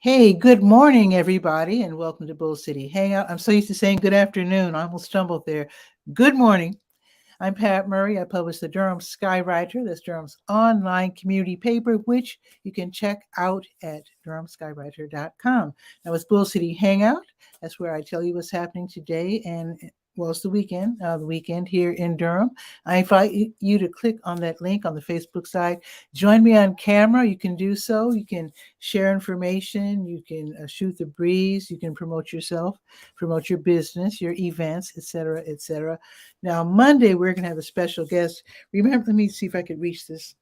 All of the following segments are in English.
Hey, good morning, everybody, and welcome to Bull City Hangout. I'm so used to saying good afternoon. I almost stumbled there. Good morning. I'm Pat Murray. I publish the Durham Skywriter. That's Durham's online community paper, which you can check out at durhamskywriter.com. Now, it's Bull City Hangout. That's where I tell you what's happening today and well, it's the weekend here in Durham. I invite you to click on that link on the Facebook side. Join me on camera. You can do so. You can share information. You can shoot the breeze. You can promote yourself, promote your business, your events, etc., etc. Now, Monday, we're going to have a special guest. Remember, let me see if I could reach this.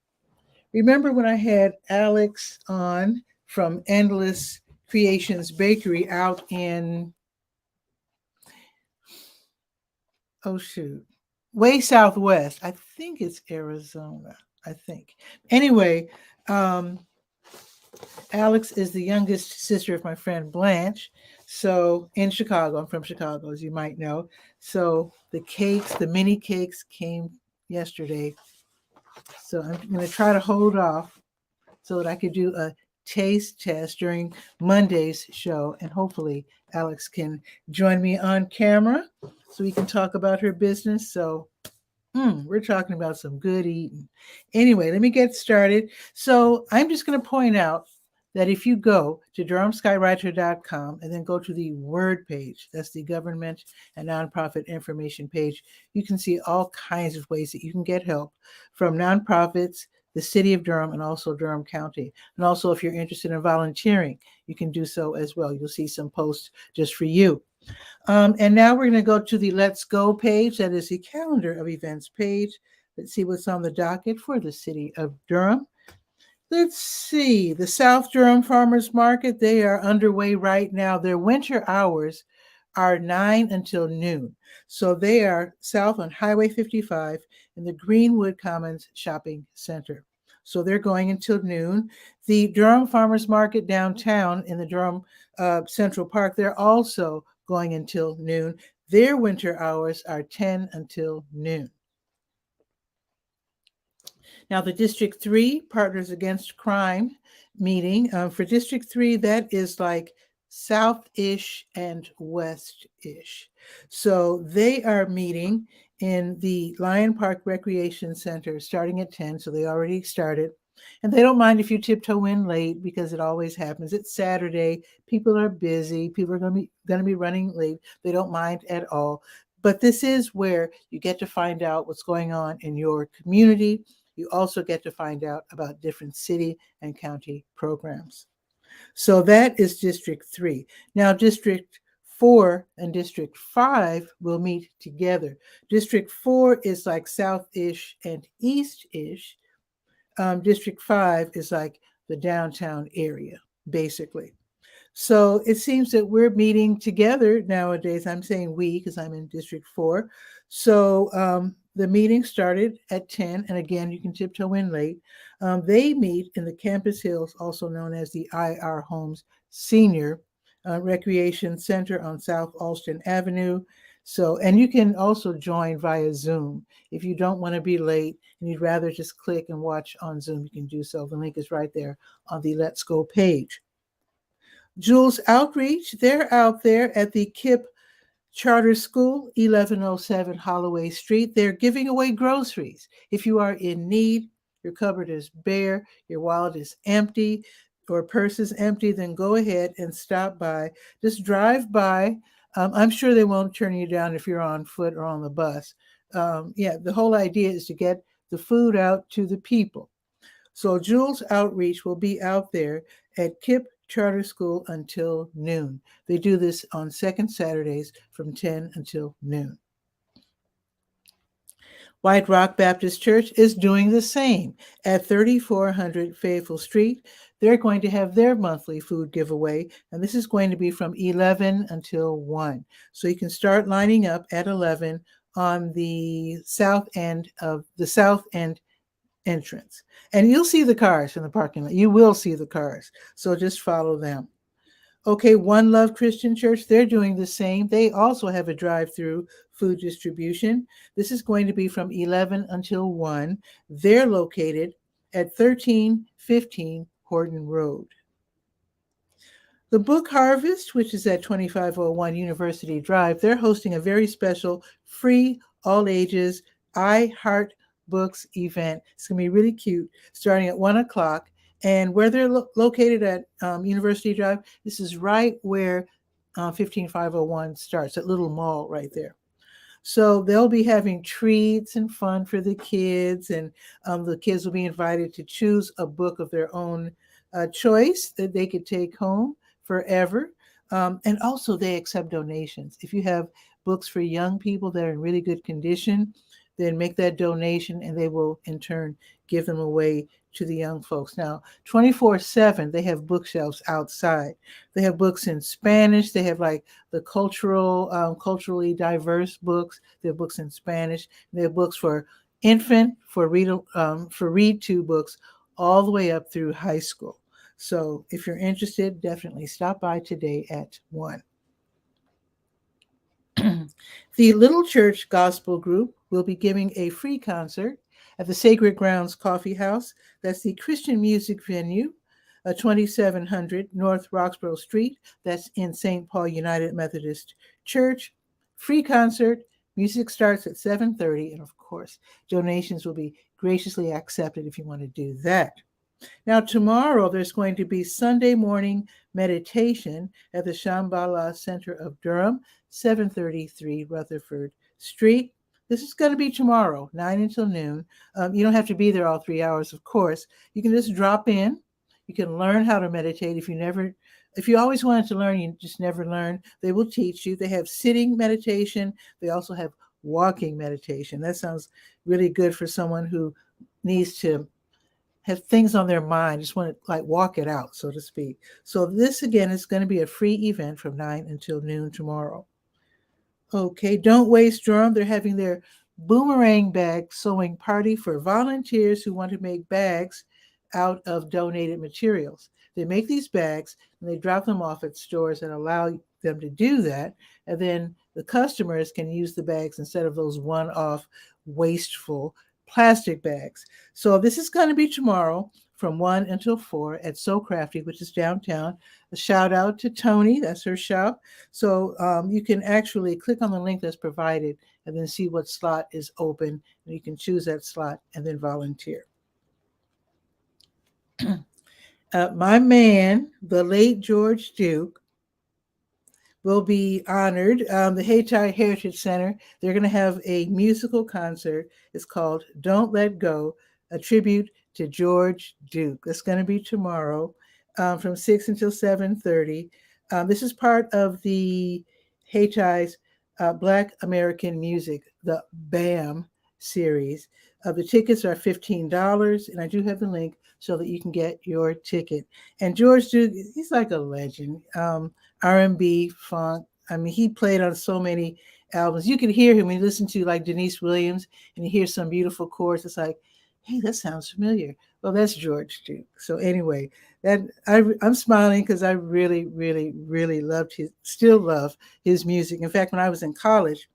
Remember when I had Alex on from Endless Creations Bakery out in, oh shoot, way southwest. I think it's Arizona. I think. Anyway, Alex is the youngest sister of my friend Blanche. So in Chicago, I'm from Chicago, as you might know. So the cakes, the mini cakes came yesterday. So I'm going to try to hold off so that I could do a taste test during Monday's show. And hopefully Alex can join me on camera so we can talk about her business. So we're talking about some good eating. Anyway, let me get started. So I'm just going to point out that if you go to durhamskywriter.com and then go to the word page, that's the government and nonprofit information page, you can see all kinds of ways that you can get help from nonprofits, the city of Durham, and also Durham County. And also, if you're interested in volunteering, you can do so as well. You'll see some posts just for you. And now we're going to go to the Let's Go page. That is the calendar of events page. Let's see what's on the docket for the city of Durham. Let's see. The South Durham Farmers Market, they are underway right now. Their winter hours are 9 until noon. So they are south on Highway 55 in the Greenwood Commons Shopping Center. So they're going until noon. The Durham Farmers Market downtown in the Durham Central Park, they're also going until noon. Their winter hours are 10 until noon. Now, the District 3 Partners Against Crime meeting, for District 3, that is like south-ish and west-ish. So they are meeting in the Lion Park Recreation Center starting at 10, so they already started. And they don't mind if you tiptoe in late because it always happens. It's Saturday. People are busy. People are going to be running late. They don't mind at all. But this is where you get to find out what's going on in your community. You also get to find out about different city and county programs. So that is District 3. Now, District 4 and District 5 will meet together. District 4 is like south-ish and east-ish. District 5 is like the downtown area, basically. So it seems that we're meeting together nowadays. I'm saying we because I'm in District 4. So the meeting started at 10, and again, you can tiptoe in late. They meet in the Campus Hills, also known as the IR Homes Senior Recreation Center on South Alston Avenue. So, and you can also join via Zoom. If you don't want to be late and you'd rather just click and watch on Zoom, you can do so. The link is right there on the Let's Go page. Jules Outreach, they're out there at the KIPP Charter School, 1107 Holloway Street. They're giving away groceries. If you are in need, your cupboard is bare, your wallet is empty, or purse is empty, then go ahead and stop by. Just drive by. I'm sure they won't turn you down if you're on foot or on the bus. The whole idea is to get the food out to the people. So Jules Outreach will be out there at KIPP Charter School until noon. They do this on second Saturdays from 10 until noon. White Rock Baptist Church is doing the same at 3400 Fayetteville Street. They're going to have their monthly food giveaway, and this is going to be from 11 until 1. So you can start lining up at 11 on the south end entrance. And you'll see the cars in the parking lot. You will see the cars. So just follow them. Okay, One Love Christian Church, they're doing the same. They also have a drive-through food distribution. This is going to be from 11 until 1. They're located at 1315 Horton Road. The Book Harvest, which is at 2501 University Drive, they're hosting a very special free all ages I Heart Books event. It's going to be really cute, starting at 1 o'clock. And where they're located at University Drive, this is right where 15501 starts, that little mall right there. So they'll be having treats and fun for the kids, and the kids will be invited to choose a book of their own choice that they could take home forever. And also they accept donations. If you have books for young people that are in really good condition, then make that donation and they will in turn give them away to the young folks. Now, 24/7, they have bookshelves outside. They have books in Spanish. They have like the culturally diverse books. They have books in Spanish. They have books for infant, for read to books, all the way up through high school. So if you're interested, definitely stop by today at 1. The Little Church Gospel Group will be giving a free concert at the Sacred Grounds Coffee House. That's the Christian music venue, 2700 North Roxborough Street. That's in St. Paul United Methodist Church. Free concert. Music starts at 7:30. And of course, donations will be graciously accepted if you want to do that. Now, tomorrow, there's going to be Sunday morning meditation at the Shambhala Center of Durham, 733 Rutherford Street. This is going to be tomorrow, 9 until noon. You don't have to be there all 3 hours, of course. You can just drop in. You can learn how to meditate. If you always wanted to learn, you just never learn, they will teach you. They have sitting meditation. They also have walking meditation. That sounds really good for someone who needs to have things on their mind, just want to like walk it out, so to speak. So this, again, is going to be a free event from 9 until noon tomorrow. Okay, Don't Waste Durham. They're having their boomerang bag sewing party for volunteers who want to make bags out of donated materials. They make these bags and they drop them off at stores that allow them to do that. And then the customers can use the bags instead of those one-off wasteful plastic bags. So this is going to be tomorrow from 1 until 4 at So Crafty, which is downtown. A shout out to Tony, that's her shop. So you can actually click on the link that's provided and then see what slot is open, and you can choose that slot and then volunteer. My man, the late George Duke, will be honored. The 𝗕𝗨𝗟𝗟 Heritage Center, they're going to have a musical concert. It's called Don't Let Go, a tribute to George Duke. That's going to be tomorrow from 6 until 7:30. This is part of the 𝗕𝗨𝗟𝗟's Black American Music, the BAM series. The tickets are $15, and I do have the link so that you can get your ticket. And George Duke, he's like a legend. R&B, funk. I mean, he played on so many albums. You can hear him when you listen to like Denise Williams and you hear some beautiful chords. It's like, hey, that sounds familiar. Well, that's George Duke. So anyway, I'm smiling because I really, really, really still love his music. In fact, when I was in college,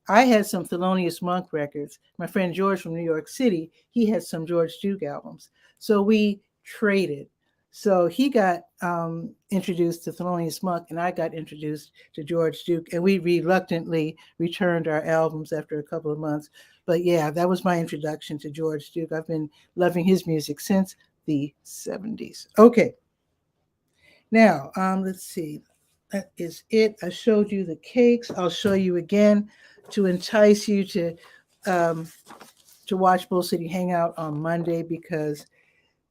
I had some Thelonious Monk records. My friend George from New York City, he had some George Duke albums. So we traded. So he got introduced to Thelonious Monk, and I got introduced to George Duke, and we reluctantly returned our albums after a couple of months. But yeah, that was my introduction to George Duke. I've been loving his music since the 70s. Okay. Now, let's see. That is it. I showed you the cakes. I'll show you again to entice you to watch Bull City Hangout on Monday, because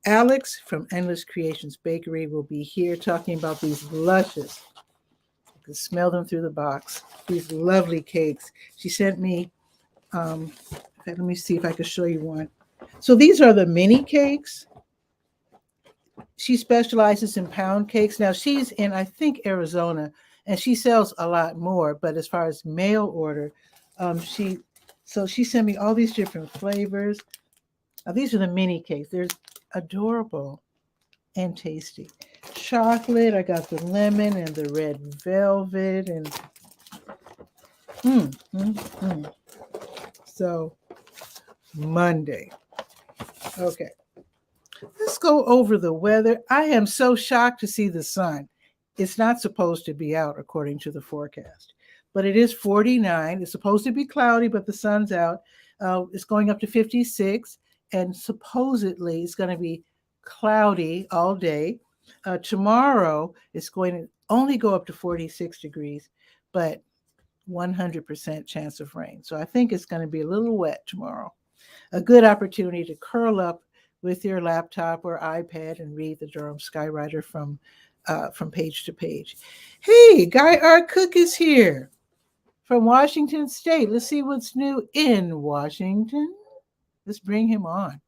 Alex from Endless Creations Bakery will be here talking about these luscious, you can smell them through the box, these lovely cakes. She sent me, let me see if I can show you one. So these are the mini cakes. She specializes in pound cakes. Now she's in, I think, Arizona, and she sells a lot more, but as far as mail order, she sent me all these different flavors. Now, these are the mini cakes. They're adorable and tasty. Chocolate, I got the lemon and the red velvet, and So Monday. Okay. Let's go over the weather. I am so shocked to see the sun. It's not supposed to be out according to the forecast, but it is 49. It's supposed to be cloudy, but the sun's out. It's going up to 56, and supposedly it's going to be cloudy all day. Tomorrow it's going to only go up to 46 degrees, but 100% chance of rain. So I think it's going to be a little wet tomorrow. A good opportunity to curl up with your laptop or iPad and read the Durham Skywriter from page to page. Hey, Guy R. Cook is here from Washington State. Let's see what's new in Washington. Let's bring him on.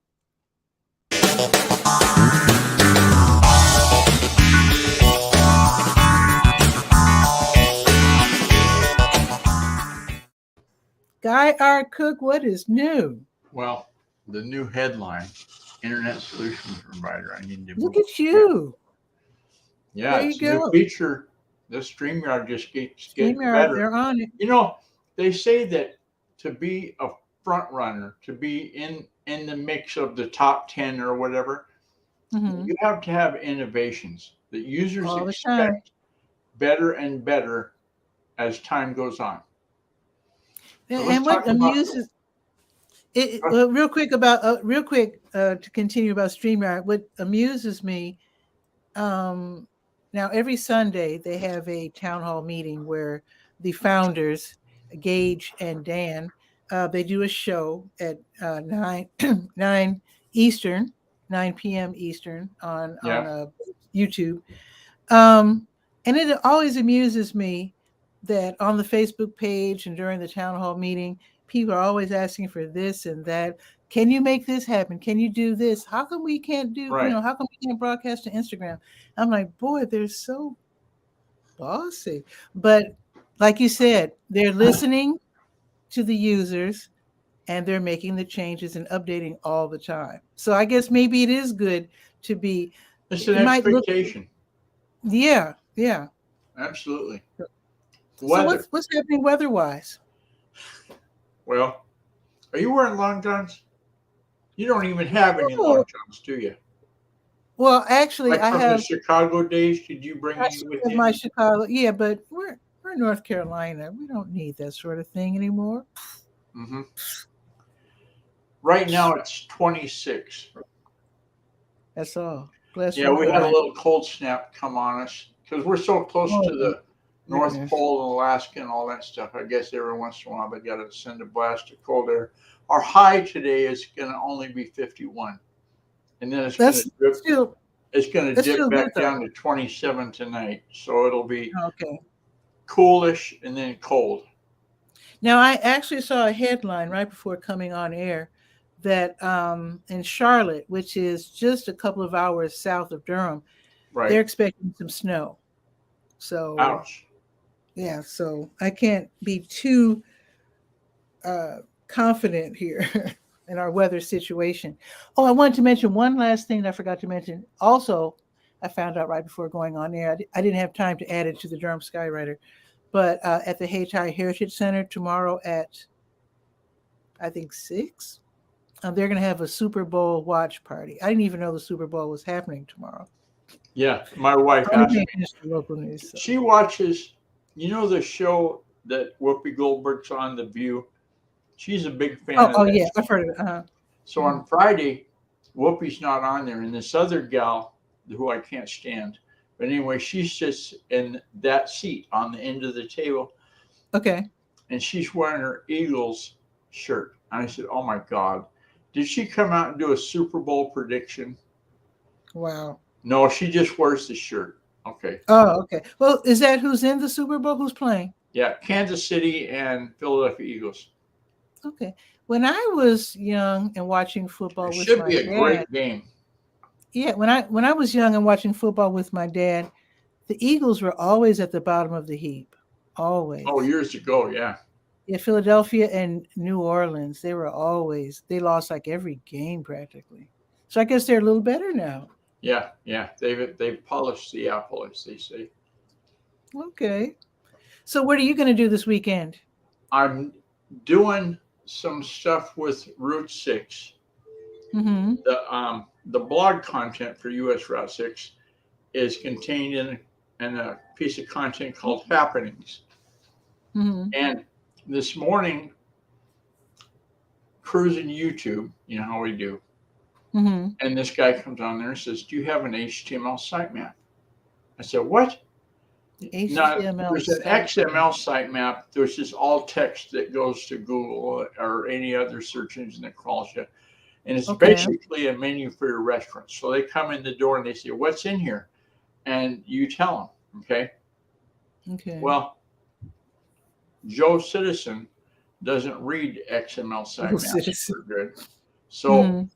Guy R. Cook, what is new? Well, the new headline, Internet Solution Provider. I need to look at you. Yeah, there it's you a go. new feature. The StreamYard just gets StreamYard, better. they're on it. You know, they say that to be a front runner, to be in the mix of the top 10 or whatever, you have to have innovations that users expect better and better as time goes on. So and what amuses real quick to continue about StreamYard, what amuses me, now every Sunday they have a town hall meeting where the founders, Gage and Dan, they do a show at 9 Eastern, 9 p.m. Eastern on YouTube. And it always amuses me that on the Facebook page and during the town hall meeting, people are always asking for this and that. Can you make this happen? Can you do this? How come we can't do, how come we can't broadcast to Instagram? I'm like, boy, they're so bossy. But like you said, they're listening to the users and they're making the changes and updating all the time. So I guess maybe it is good to be. It's an expectation. Yeah. Absolutely. So what's happening weather-wise? Well, are you wearing long johns? You don't even have any long johns, do you? Well, actually, I have. The Chicago days, did you bring any with you? My Chicago, yeah, but we're in North Carolina. We don't need that sort of thing anymore. Mm-hmm. Right now, it's 26. That's all. We had a little cold snap come on us because we're so close to the North Pole and Alaska and all that stuff. I guess every once in a while they got to send a blast of cold air. Our high today is going to only be 51, and then it's going to dip back down to 27 tonight. So it'll be coolish and then cold. Now I actually saw a headline right before coming on air that in Charlotte, which is just a couple of hours south of Durham, they're expecting some snow. So, ouch. Yeah, so I can't be too confident here in our weather situation. Oh, I wanted to mention one last thing that I forgot to mention. Also, I found out right before going on air. I didn't have time to add it to the Durham Skywriter, but at the Hayti Heritage Center tomorrow at, I think, 6, they're going to have a Super Bowl watch party. I didn't even know the Super Bowl was happening tomorrow. Yeah, my wife asked me. Local news, so. She watches, the show that Whoopi Goldberg's on, The View. She's a big fan of that. Oh, yeah, I've heard of it. So on Friday, Whoopi's not on there, and this other gal, who I can't stand, but anyway, she sits in that seat on the end of the table. Okay. And she's wearing her Eagles shirt. And I said, oh, my God. Did she come out and do a Super Bowl prediction? Wow. No, she just wears the shirt. Okay. Oh, okay. Well, is that who's in the Super Bowl? Who's playing? Yeah, Kansas City and Philadelphia Eagles. Okay. When I was young and watching football with my dad. It should be a great game. Yeah, when I was young and watching football with my dad, the Eagles were always at the bottom of the heap. Always. Oh, years ago, yeah. Yeah, Philadelphia and New Orleans, they lost like every game practically. So I guess they're a little better now. Yeah. They've polished the apple, as they say. Okay. So what are you going to do this weekend? I'm doing some stuff with Route 6. Mm-hmm. The blog content for US Route 6 is contained in and a piece of content called Happenings. Mm-hmm. And this morning, cruising YouTube, you know how we do. Mm-hmm. And this guy comes on there and says, "Do you have an HTML sitemap?" I said, "What?" Now, HTML there's an sitemap. XML sitemap. There's just all text that goes to Google or any other search engine that crawls you. And it's basically a menu for your restaurant. So they come in the door and they say, "What's in here?" And you tell them, okay? Okay. Well, Joe Citizen doesn't read XML sitemaps for good. So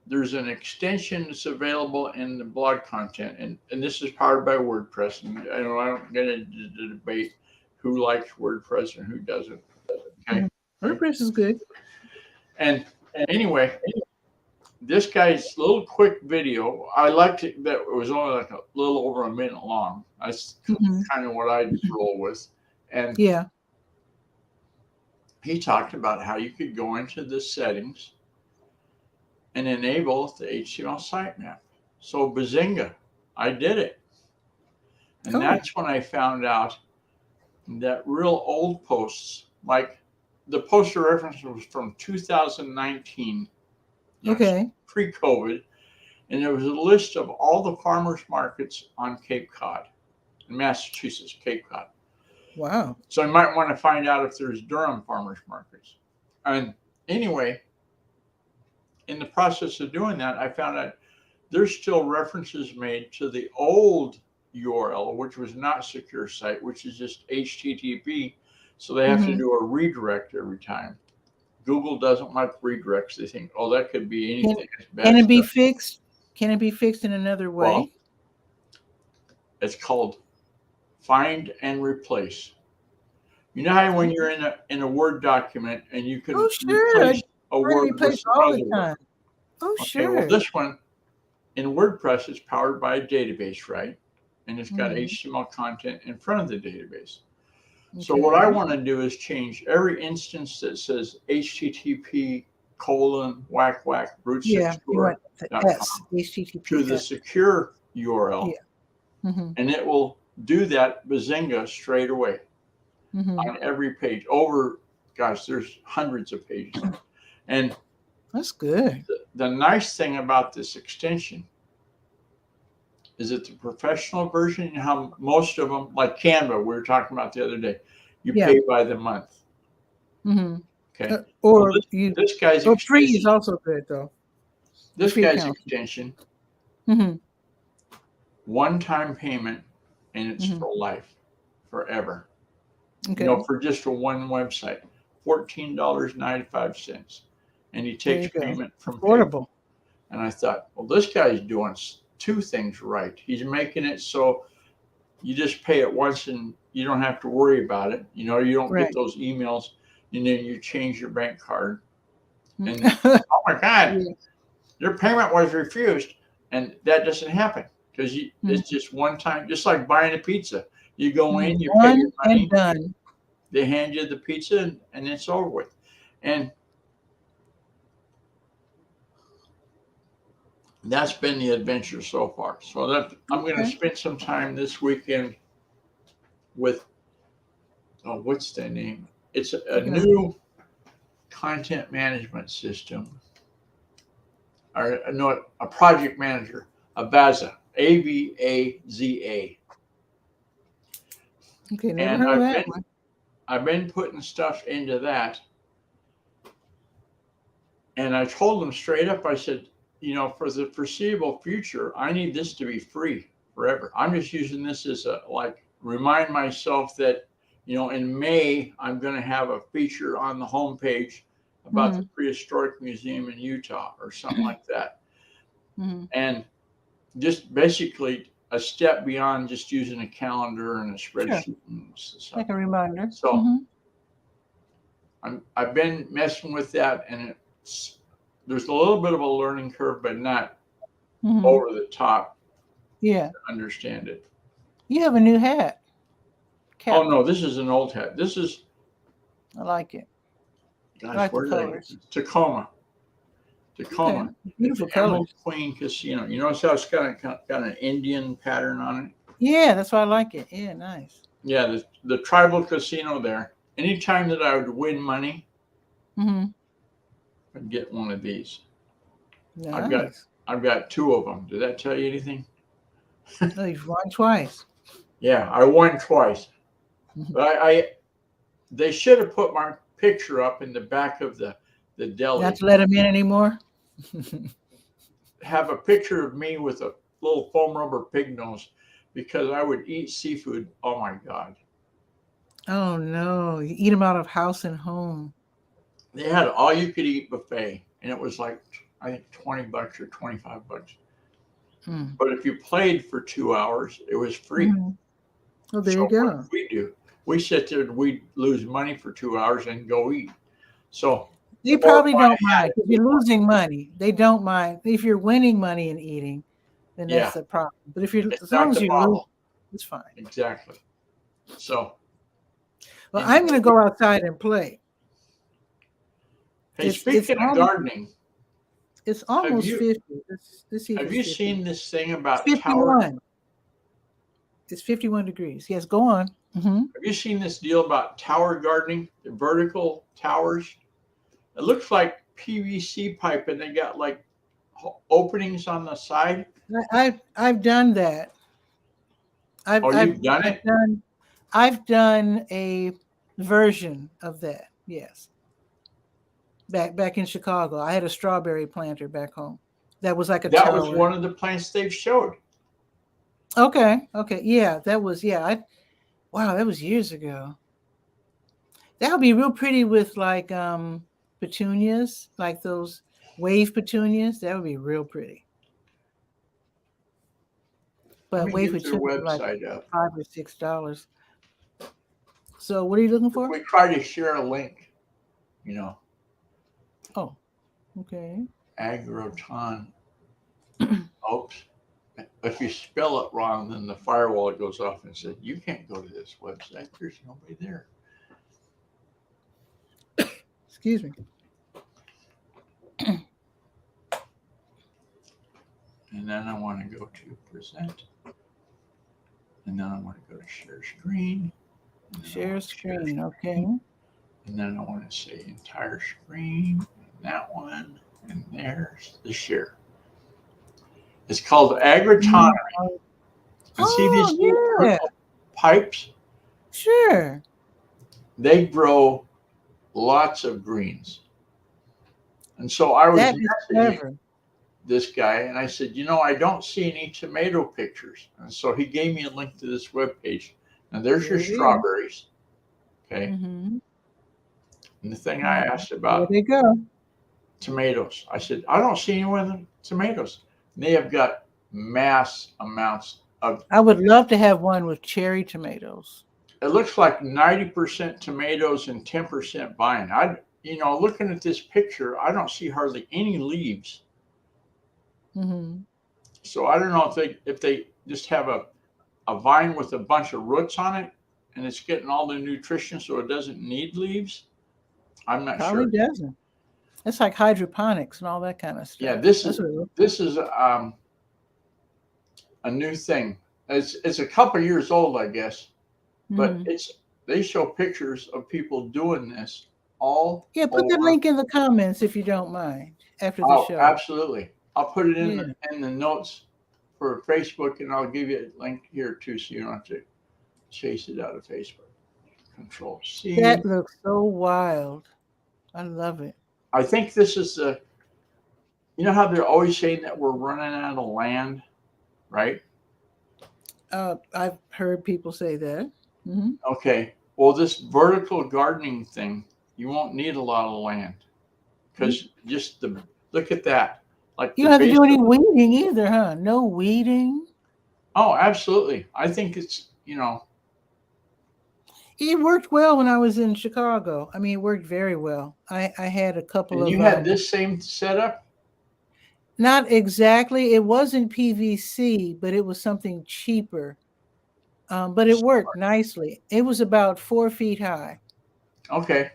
there's an extension that's available in the blog content, and this is powered by WordPress. And I don't get into the debate who likes WordPress and who doesn't. Okay, WordPress is good. And anyway, this guy's little quick video, I liked it. That it was only like a little over a minute long. That's kind of what I roll with. And yeah, he talked about how you could go into the settings and enable the HTML sitemap. So bazinga, I did it. And that's when I found out that real old posts, like the poster reference was from 2019, pre-COVID, and there was a list of all the farmers markets on Cape Cod, in Massachusetts, Cape Cod. Wow. So I might want to find out if there's Durham farmers markets. And anyway, in the process of doing that, I found out there's still references made to the old URL, which was not secure site, which is just HTTP. So they have to do a redirect every time. Google doesn't like redirects. They think, oh, that could be anything. Can it be fixed? Can it be fixed in another way? Well, it's called find and replace. You know how when you're in a Word document and you can replace a word with all the another time. word. Okay, well, this one in WordPress is powered by a database, right? And it's got HTML content in front of the database. So what I want to do is change every instance that says http //root6tour.com to the secure URL, and it will do that bazinga straight away on every page. Over, gosh, there's hundreds of pages, and that's good. The nice thing about this extension is that the professional version, you know how most of them, like Canva, we were talking about the other day, you pay by the month. Okay. Or this guy's free is also good though. This guy's extension, one-time payment, and it's for life, forever. Okay. You know, for just one website, $14.95, and he takes payment from PayPal. And I thought, well, this guy's doing two things right. He's making it so you just pay it once and you don't have to worry about it. You know, you don't get those emails and then you change your bank card. And oh my God, your payment was refused. And that doesn't happen because it's just one time, just like buying a pizza. You go in, you pay your money, and done. They hand you the pizza and it's over with. And that's been the adventure so far. So that I'm going to spend some time this weekend with, what's the name? It's a new content management system, or no, a project manager, Avaza, AVAZA. Okay, never heard of that one. I've been putting stuff into that, and I told them straight up. I said, you know, for the foreseeable future, I need this to be free forever. I'm just using this as a, like, remind myself that, you know, in May, I'm going to have a feature on the homepage about the prehistoric museum in Utah or something like that. And just basically a step beyond just using a calendar and a spreadsheet. And stuff. Like a reminder. So I've been messing with that, and there's a little bit of a learning curve, but not over the top. Yeah. To understand it. You have a new hat. Oh no, this is an old hat. This is. I like it. Gosh, I like the colors. Tacoma. Beautiful colors. Queen Casino. You notice how it's got an Indian pattern on it? Yeah, that's why I like it. Yeah, nice. Yeah, the tribal casino there. Anytime that I would win money, Mm-hmm. I'd get one of these. Nice. I've got 2 of them. Did that tell you anything? Oh, you've won twice. Yeah, I won twice. But they should have put my picture up in the back of the deli. Not to let him in anymore? Have a picture of me with a little foam rubber pig nose, because I would eat seafood. Oh my God. Oh no, you eat them out of house and home. They had all you could eat buffet, and it was like, I think $20 or $25. Mm. But if you played for 2 hours, it was free. Mm-hmm. Oh, there So you go. what did we do? We sit there and we lose money for 2 hours and go eat. So They probably don't mind if you're losing money. They don't mind if you're winning money and eating. Then that's the problem. But if you're, as long as you lose, it's fine. Exactly. So, well, I'm going to go outside and play. Hey, speaking of gardening, it's almost 50. Have you seen this thing about 51? It's 51 degrees. Yes, go on. Mm-hmm. Have you seen this deal about tower gardening, the vertical towers? It looks like PVC pipe, and they got like openings on the side. I've done that. You've done it? I've done a version of that. Yes. Back in Chicago, I had a strawberry planter back home. That was like a tower. That was one of the plants they've showed. Okay. Yeah, that was wow, that was years ago. That would be real pretty with like petunias, like those wave petunias. That would be real pretty. But wave petunias like $5 or $6. So what are you looking for? We try to share a link, you know. Oh, okay. 𝗕𝗓𝗓. Oops. If you spell it wrong, then the firewall goes off and says, you can't go to this website. There's nobody there. Excuse me. And then I want to go to present. And then I want to go to share screen. Share screen, okay. And then I want to say entire screen. And that one. And there's the share. It's called agrotonery. And see these little pipes? Sure. They grow lots of greens. And so I was messaging this guy, and I said, I don't see any tomato pictures. And so he gave me a link to this webpage. And there's your strawberries. Okay. Mm-hmm. And the thing I asked about there they go. Tomatoes. I said, I don't see any of them tomatoes. And they have got mass amounts of. I would love to have one with cherry tomatoes. It looks like 90% tomatoes and 10% vine. Looking at this picture, I don't see hardly any leaves. Mm-hmm. So I don't know if they just have a vine with a bunch of roots on it, and it's getting all the nutrition, so it doesn't need leaves. I'm not sure. Probably doesn't. It's like hydroponics and all that kind of stuff. Yeah, this is a new thing. It's a couple years old, I guess, but they show pictures of people doing this all. Yeah, put the link in the comments if you don't mind after the show. Absolutely. I'll put it in the notes for Facebook, and I'll give you a link here too, so you don't have to chase it out of Facebook. Control C. That looks so wild. I love it. I think this is how they're always saying that we're running out of land, right? I've heard people say that. Mm-hmm. Okay. Well, this vertical gardening thing, you won't need a lot of land, because just look at that. Like you don't have to do any weeding either, huh? No weeding. Oh, absolutely. I think it's, It worked well when I was in Chicago. I mean, it worked very well. I had a couple of. You had this same setup? Not exactly. It wasn't PVC, but it was something cheaper. But it worked nicely. It was about 4 feet high. Okay.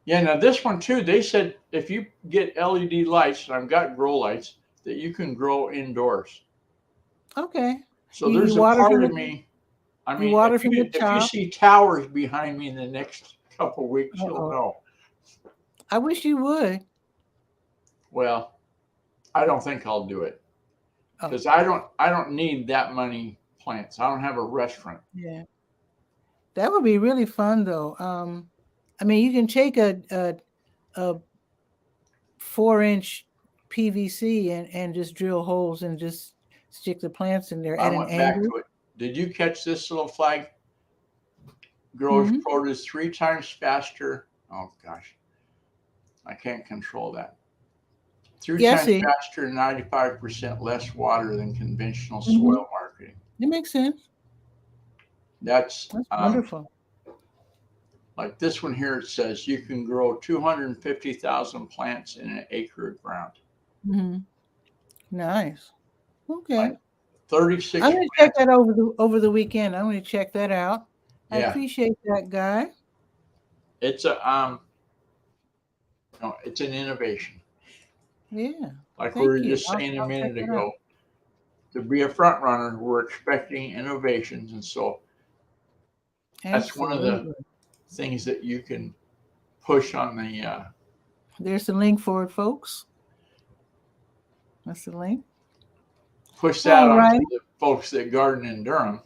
Yeah, now this one too, they said if you get LED lights, and I've got grow lights, that you can grow indoors. Okay. So You there's a water part from of the, me. I you mean, water from the if you top. see towers behind me in the next couple of weeks, you'll Uh-oh. know. I wish you would. Well, I don't think I'll do it Oh, because I don't need that many plants. I don't have a restaurant. yeah. That would be really fun though. I mean, you can take a 4-inch PVC and just drill holes and just stick the plants in there I at an went back angle. to it. Did you catch this little flag? Grows Hmm. produce 3 times faster. Oh gosh, I can't control that. 3 Yeah, I times see. faster, 95% less water than conventional Hmm. soil marketing. It makes sense. That's That's wonderful. like this one here. It says you can grow 250,000 plants in an acre of ground. Hmm. Nice. Okay. Like 36 I'm going to check plants. that over the weekend. I'm going to check that out. I Yeah, appreciate that, Guy. it's a no, it's an innovation. Yeah. Like we were Thank you. just saying a I'll check minute that out. ago, to be a front runner, we're expecting innovations, and so that's one of the Absolutely. things that you can push on the There's the link for it, folks. That's the link. push that All onto right. the folks that garden in Durham,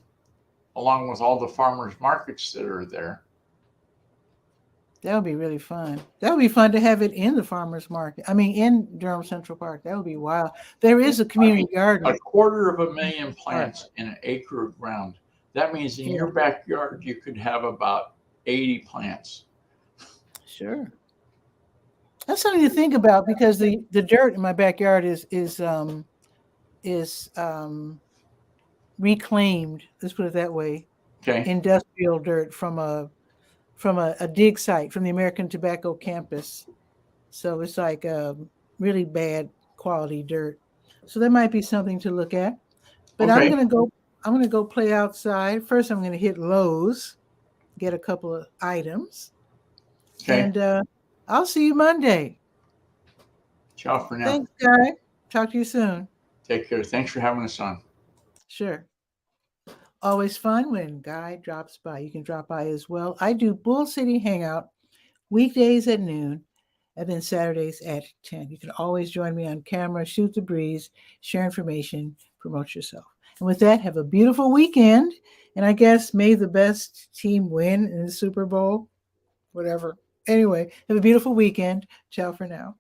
along with all the farmers markets that are there. That would be really fun. That would be fun to have it in the farmers market. I mean, in Durham Central Park. That would be wild. There is a I community mean, garden. 250,000 Park. plants in an acre of ground. That means in Yeah, your backyard you could have about 80 plants. sure. That's something to think about because the dirt in my backyard is reclaimed. Let's put it that way. Okay. Industrial dirt from a dig site from the American Tobacco campus. So it's like really bad quality dirt. So that might be something to look at. But Okay. I'm gonna go play outside. First I'm gonna hit Lowe's, get a couple of items, Okay. and I'll see you Monday. Ciao for now. Thanks, Guy. Talk to you soon. Take care. Thanks for having us on. Sure. Always fun when Guy drops by. You can drop by as well. I do Bull City Hangout weekdays at noon and then Saturdays at 10. You can always join me on camera, shoot the breeze, share information, promote yourself. And with that, have a beautiful weekend. And I guess may the best team win in the Super Bowl, whatever. Anyway, have a beautiful weekend. Ciao for now.